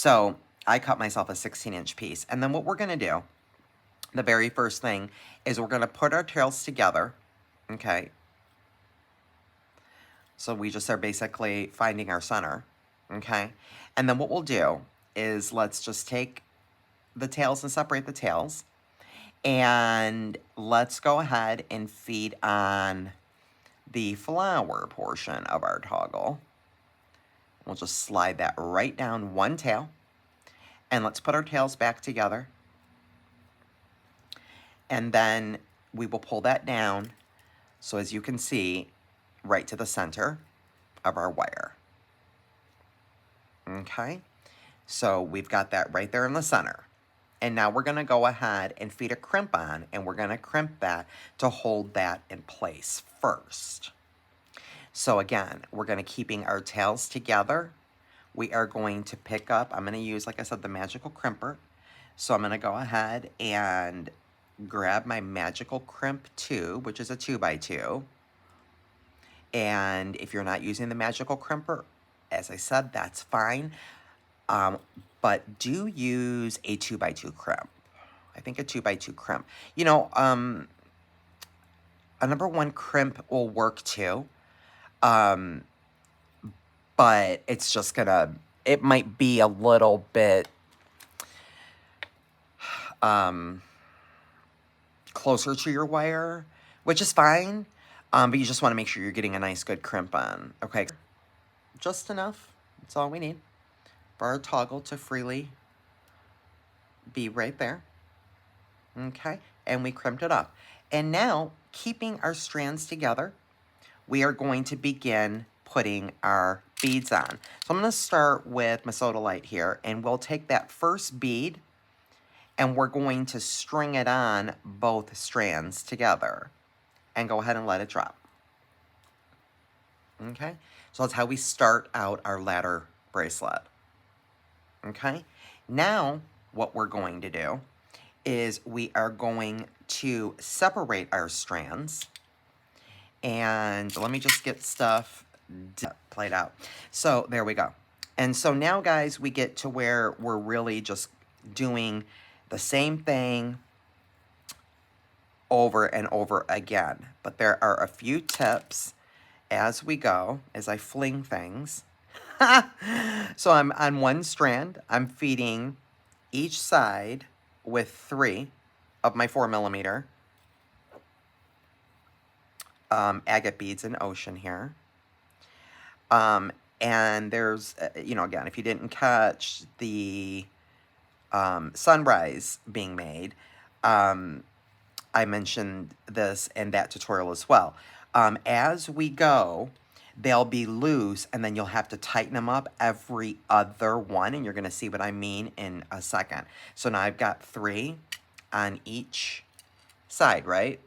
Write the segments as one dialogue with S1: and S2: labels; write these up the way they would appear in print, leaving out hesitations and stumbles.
S1: So I cut myself a 16-inch piece. And then what we're gonna do, the very first thing, is we're gonna put our tails together, okay? So we just are basically finding our center, okay? And then what we'll do is let's just take the tails and separate the tails. And let's go ahead and feed on the flower portion of our toggle. We'll just slide that right down one tail. And let's put our tails back together. And then we will pull that down, so as you can see, right to the center of our wire. Okay, so we've got that right there in the center. And now we're gonna go ahead and feed a crimp on, and we're gonna crimp that to hold that in place first. So again, we're gonna keeping our tails together. We are going to pick up, I'm gonna use, like I said, the magical crimper. So I'm gonna go ahead and grab my magical crimp tube, which is a 2x2. And if you're not using the magical crimper, as I said, that's fine. But do use a 2x2 crimp. I think a 2x2 crimp. You know, a number 1 crimp will work too. But it's just gonna, it might be a little bit closer to your wire, which is fine. But you just want to make sure you're getting a nice good crimp on. Okay, just enough. That's all we need for our toggle to freely be right there. Okay, and we crimped it up. And now, keeping our strands together, we are going to begin putting our beads on. So I'm going to start with my sodalite here, and we'll take that first bead, and we're going to string it on both strands together, and go ahead and let it drop. Okay, so that's how we start out our ladder bracelet. Okay, now what we're going to do is we are going to separate our strands. And let me just get stuff played out. So there we go. And so now, guys, we get to where we're really just doing the same thing over and over again. But there are a few tips as we go, as I fling things. So I'm on one strand. I'm feeding each side with 3 of my 4mm agate beads in Ocean here. And there's, you know, again, if you didn't catch the sunrise being made, I mentioned this in that tutorial as well. As we go, they'll be loose, and then you'll have to tighten them up every other one, and you're going to see what I mean in a second. So now I've got 3 on each side, right?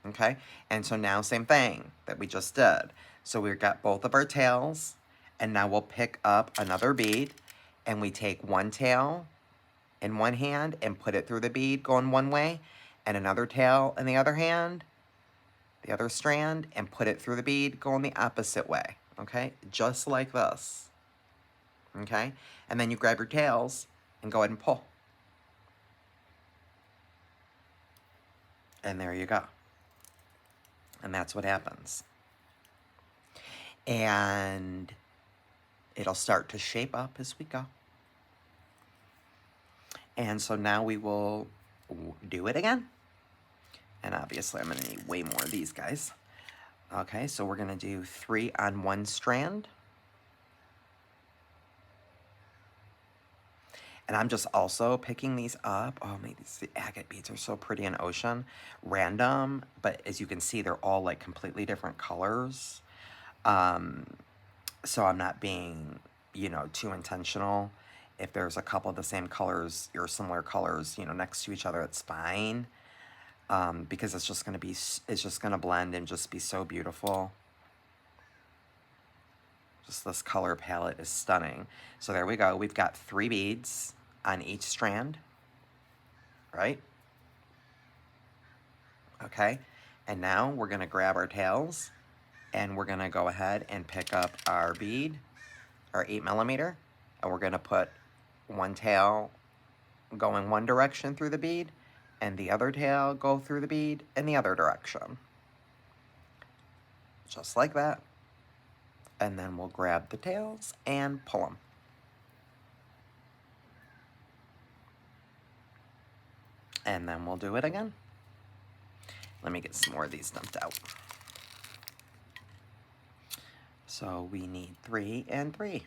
S1: Okay, and so now same thing that we just did. So we've got both of our tails, and now we'll pick up another bead, and we take one tail in one hand and put it through the bead going one way, and another tail in the other hand, the other strand, and put it through the bead going the opposite way, okay? Just like this, okay? And then you grab your tails and go ahead and pull. And there you go. And that's what happens. And it'll start to shape up as we go. And so now we will do it again. And obviously I'm going to need way more of these guys. Okay, so we're going to do 3 on one strand. And I'm just also picking these up. Oh, man, the agate beads are so pretty in Ocean. Random, but as you can see, they're all like completely different colors. So I'm not being, you know, too intentional. If there's a couple of the same colors or similar colors, you know, next to each other, it's fine. Because it's just gonna be, it's just gonna blend and just be so beautiful. Just this color palette is stunning. So there we go. We've got 3 beads on each strand, right? Okay, and now we're gonna grab our tails, and we're gonna go ahead and pick up our bead, our 8mm, And we're going to put one tail going one direction through the bead, and the other tail go through the bead in the other direction. Just like that. And then we'll grab the tails and pull them. And then we'll do it again. Let me get some more of these dumped out. So we need 3 and 3.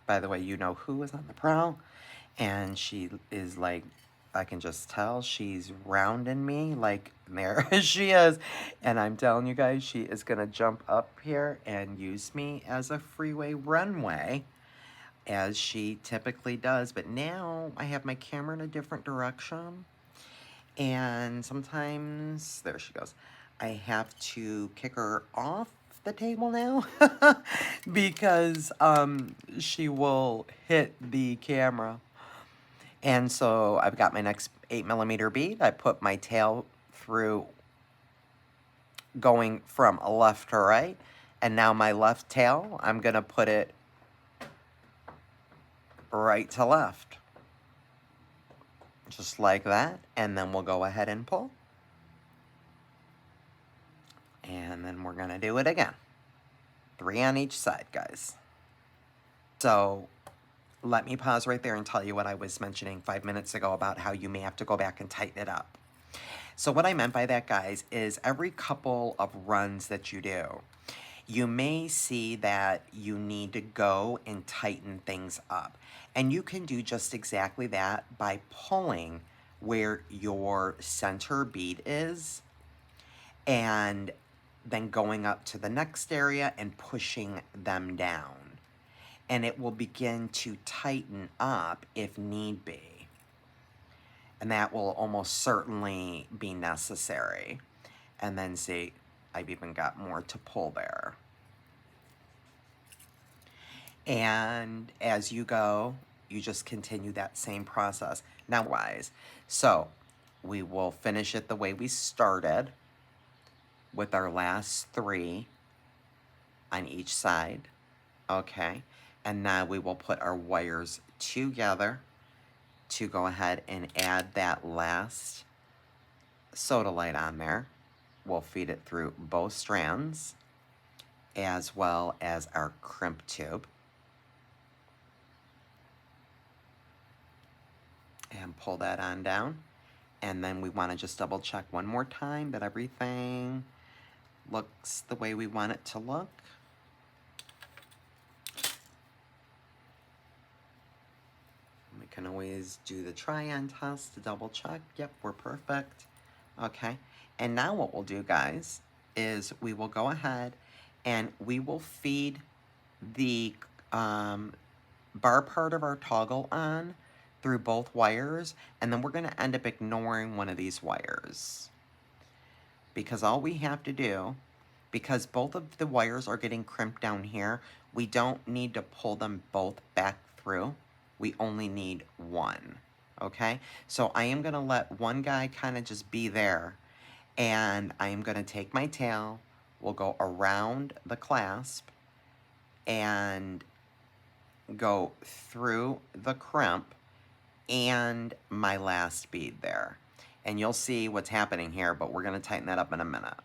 S1: By the way, you know who is on the prowl, and she is like, I can just tell she's rounding me, like there she is. And I'm telling you guys, she is gonna jump up here and use me as a freeway runway, as she typically does. But now I have my camera in a different direction, and sometimes, there she goes, I have to kick her off the table now because she will hit the camera. And so I've got my next 8mm bead. I put my tail through, going from left to right, and now my left tail, I'm gonna put it right to left, just like that. And then we'll go ahead and pull. And then we're gonna do it again. 3 on each side, guys. So let me pause right there and tell you what I was mentioning 5 minutes ago about how you may have to go back and tighten it up. So what I meant by that, guys, is every couple of runs that you do, you may see that you need to go and tighten things up. And you can do just exactly that by pulling where your center bead is, and then going up to the next area and pushing them down. And it will begin to tighten up if need be. And that will almost certainly be necessary. And then see, I've even got more to pull there. And as you go, you just continue that same process. Now, so we will finish it the way we started, with our last 3 on each side, okay? And now we will put our wires together to go ahead and add that last soda light on there. We'll feed it through both strands, as well as our crimp tube. And pull that on down. And then we want to just double check one more time that everything looks the way we want it to look. We can always do the try-on test to double check. Yep, we're perfect. Okay, and now what we'll do, guys, is we will go ahead and we will feed the bar part of our toggle on through both wires, and then we're going to end up ignoring one of these wires. Because all we have to do, because both of the wires are getting crimped down here, we don't need to pull them both back through. We only need one, okay? So I am gonna let one guy kind of just be there, and I am gonna take my tail, we'll go around the clasp, and go through the crimp and my last bead there. And you'll see what's happening here, but we're gonna tighten that up in a minute.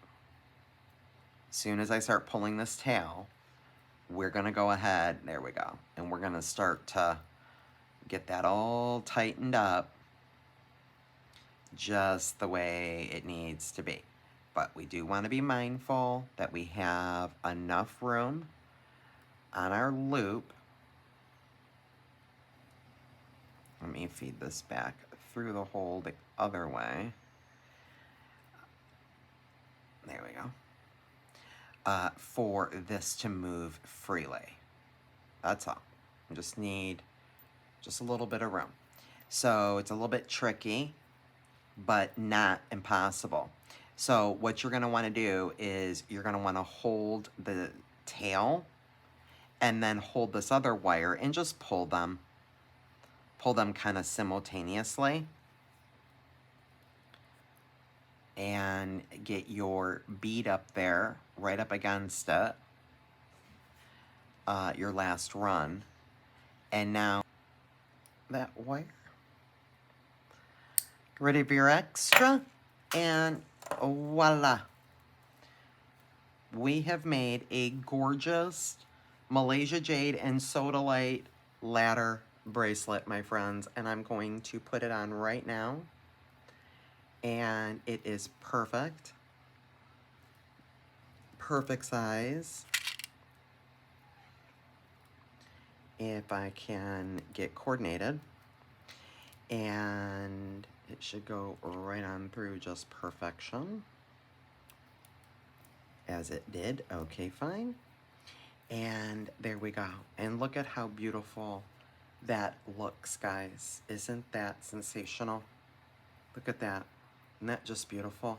S1: As soon as I start pulling this tail, we're gonna go ahead, there we go, and we're gonna start to get that all tightened up just the way it needs to be. But we do want to be mindful that we have enough room on our loop. Let me feed this back through the hole the other way. There we go. For this to move freely. That's all. I just need just a little bit of room. So it's a little bit tricky, but not impossible. So what you're gonna wanna do is you're gonna wanna hold the tail and then hold this other wire and just pull them kind of simultaneously. and get your bead up there, right up against it, your last run. And now that wire, get rid of your extra, and voila. We have made a gorgeous Malaysia Jade and Sodalite ladder bracelet, my friends, and I'm going to put it on right now. And it is perfect. Perfect size. If I can get coordinated. And it should go right on through just perfection. As it did. Okay, fine. And there we go. And look at how beautiful that looks, guys. Isn't that sensational? Look at that. Isn't that just beautiful?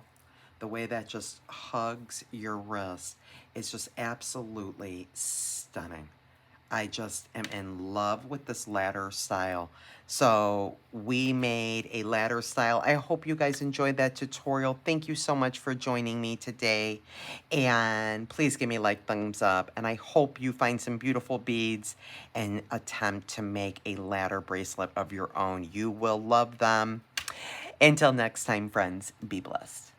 S1: The way that just hugs your wrist is just absolutely stunning. I just am in love with this ladder style. So we made a ladder style. I hope you guys enjoyed that tutorial. Thank you so much for joining me today. And please give me a like, thumbs up. And I hope you find some beautiful beads and attempt to make a ladder bracelet of your own. You will love them. Until next time, friends, be blessed.